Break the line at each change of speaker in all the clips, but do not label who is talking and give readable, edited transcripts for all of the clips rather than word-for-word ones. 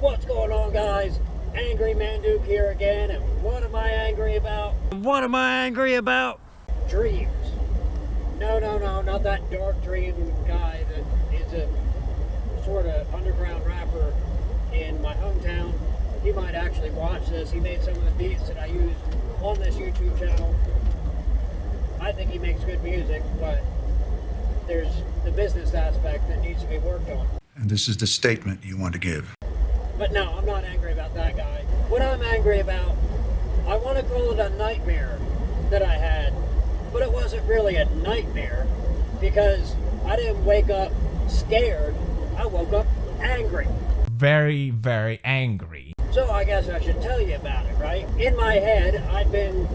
What's going on, guys? Angry Manduke here again, and what am I angry about?
What am I angry about?
Dreams. No, not that dark dream guy that is a sort of underground rapper in my hometown. He might actually watch this. He made some of the beats that I use on this YouTube channel. I think he makes good music, but there's the business aspect that needs to be worked on.
And this is the statement you want to give.
But no, I'm not angry about that guy. What I'm angry about, I want to call it a nightmare that I had, but it wasn't really a nightmare because I didn't wake up scared. I woke up angry.
Very, very angry.
So I guess I should tell you about it, right? In my head, I've been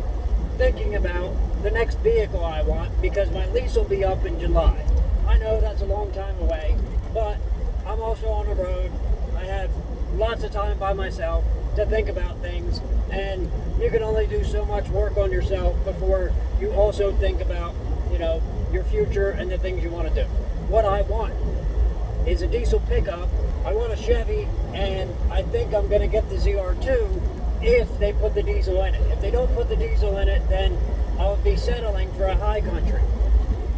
thinking about the next vehicle I want because my lease will be up in July. I know that's a long time away, but I'm also on the road. I have lots of time by myself to think about things, and you can only do so much work on yourself before you also think about, your future and the things you want to do. What I want is a diesel pickup. I want a Chevy, and I think I'm going to get the ZR2 if they put the diesel in it. If they don't put the diesel in it, then I'll be settling for a high country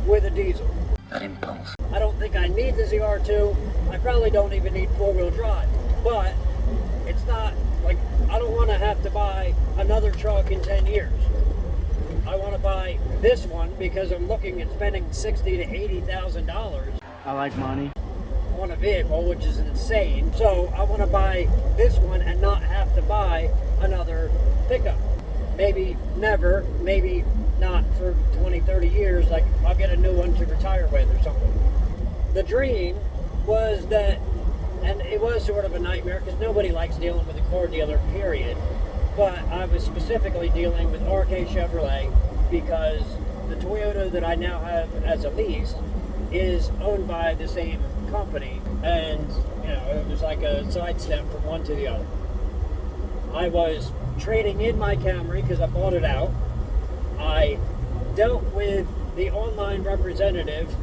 with a diesel.
That impulse.
I don't think I need the ZR2. I probably don't even need four-wheel drive. But it's not like I don't want to have to buy another truck in 10 years. I want to buy this one because I'm looking at spending $60,000 to $80,000.
I like money.
On a vehicle, which is insane. So I want to buy this one and not have to buy another pickup. Maybe never, maybe not for 20, 30 years. Like I'll get a new one to retire with or something. The dream was that, and it was sort of a nightmare because nobody likes dealing with a car dealer, period. But I was specifically dealing with RK Chevrolet because the Toyota that I now have as a lease is owned by the same company, and it was like a sidestep from one to the other. I was trading in my Camry because I bought it out. I dealt with the online representative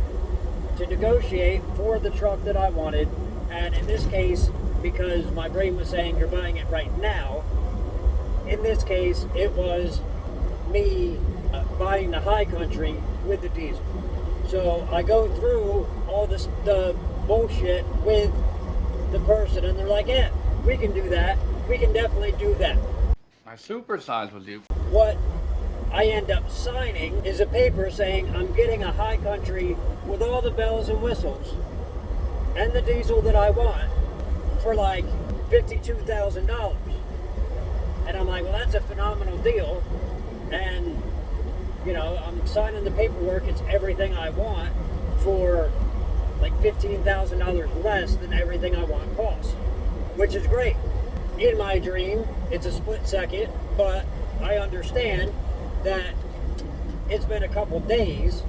to negotiate for the truck that I wanted, and in this case, because my brain was saying you're buying it right now, in this case it was me buying the high country with the diesel. So I go through all the bullshit with the person, and they're like, yeah, we can do that. We can definitely do that.
I supersize with you.
What I end up signing is a paper saying I'm getting a high country with all the bells and whistles and the diesel that I want for like $52,000. And I'm like, well, that's a phenomenal deal. And I'm signing the paperwork. It's everything I want for like $15,000 less than everything I want costs, which is great. In my dream, it's a split second, but I understand that it's been a couple days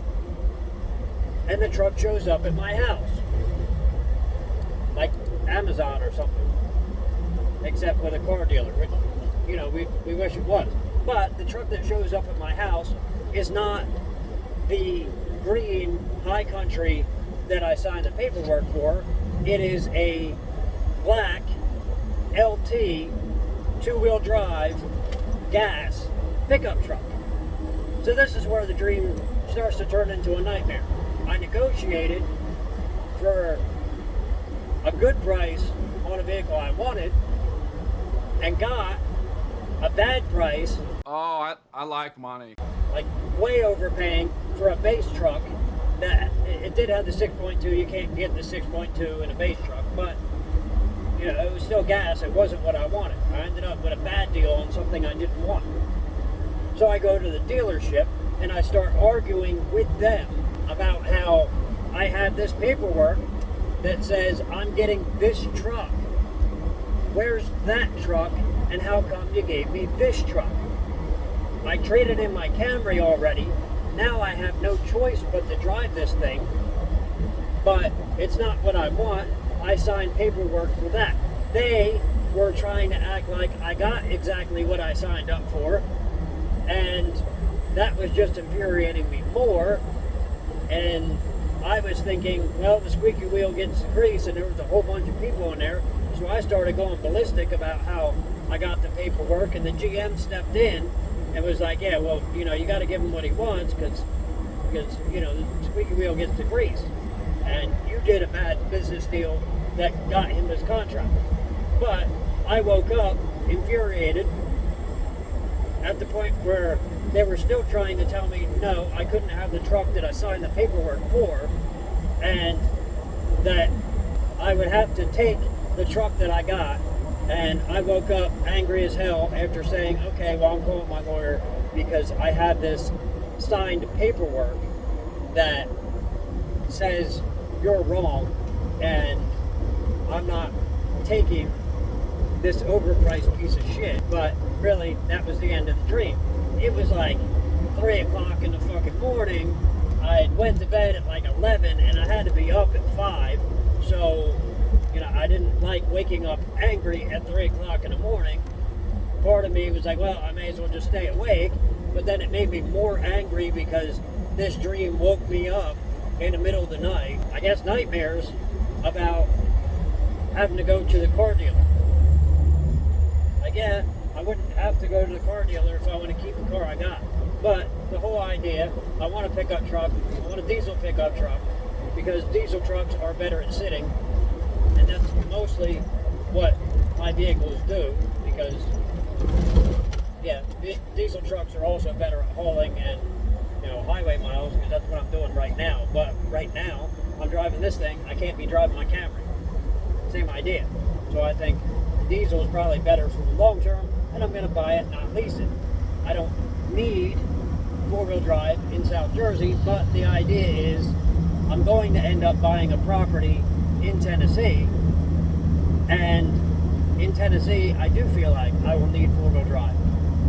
and the truck shows up at my house, like Amazon or something, except with a car dealer, which, we wish it was. But the truck that shows up at my house is not the green high country that I signed the paperwork for. It is a black LT two-wheel drive gas pickup truck. So this is where the dream starts to turn into a nightmare. I negotiated for a good price on a vehicle I wanted and got a bad price.
Oh, I like money.
Like way overpaying for a base truck that it did have the 6.2. You can't get the 6.2 in a base truck, but it was still gas. It wasn't what I wanted. I ended up with a bad deal on something I didn't want. So I go to the dealership and I start arguing with them about how I have this paperwork that says I'm getting this truck. Where's that truck, and how come you gave me this truck? I traded in my Camry already. Now I have no choice but to drive this thing, but it's not what I want. I signed paperwork for that. They were trying to act like I got exactly what I signed up for, and that was just infuriating me more. And I was thinking, well, the squeaky wheel gets the grease, and there was a whole bunch of people in there So I started going ballistic about how I got the paperwork, and the GM stepped in and was like, yeah, well, you know, you got to give him what he wants because, you know, the squeaky wheel gets the grease. And you did a bad business deal that got him this contract. But I woke up infuriated at the point where they were still trying to tell me, no, I couldn't have the truck that I signed the paperwork for, and that I would have to take the truck that I got. And I woke up angry as hell after saying, okay, well, I'm calling my lawyer because I have this signed paperwork that says you're wrong and I'm not taking this overpriced piece of shit. But really, that was the end of the dream. It was like 3 o'clock in the fucking morning. I went to bed at like 11 and I had to be up at 5. So, you know, I didn't like waking up angry at 3 o'clock in the morning. Part of me was like, well, I may as well just stay awake. But then it made me more angry because this dream woke me up in the middle of the night. I guess nightmares about having to go to the car dealer. Like, yeah, I wouldn't have to go to the car dealer if I want to keep the car I got. But the whole idea, I want a pickup truck, I want a diesel pickup truck, because diesel trucks are better at sitting, and that's mostly what my vehicles do, because, yeah, diesel trucks are also better at hauling and, you know, highway miles, because that's what I'm doing right now. But right now, I'm driving this thing, I can't be driving my Camry. Same idea. So I think diesel is probably better for the long term, and I'm going to buy it, not lease it. I don't need four-wheel drive in South Jersey, but the idea is I'm going to end up buying a property in Tennessee, and in Tennessee I do feel like I will need four-wheel drive.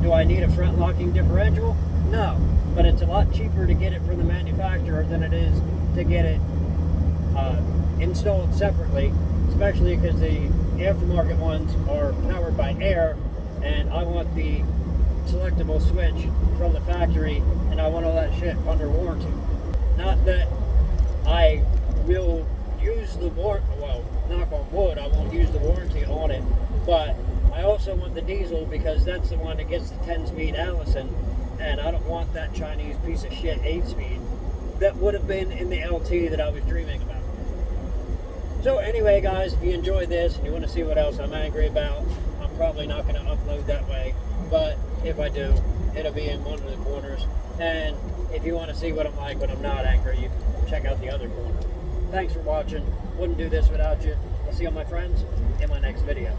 Do I need a front locking differential? No, but it's a lot cheaper to get it from the manufacturer than it is to get it installed separately, especially because the aftermarket ones are powered by air, and I want the selectable switch from the factory, and I want all that shit under warranty. Not that I will use the warranty, well, knock on wood, I won't use the warranty on it, but I also want the diesel because that's the one that gets the 10-speed Allison, and I don't want that Chinese piece of shit 8-speed that would have been in the LT that I was dreaming about. So anyway, guys, if you enjoyed this and you want to see what else I'm angry about, I'm probably not going to upload that way, but if I do, it'll be in one of the corners. And if you want to see what I'm like when I'm not angry, you can check out the other corner. Thanks for watching. Wouldn't do this without you. I'll see all my friends in my next video.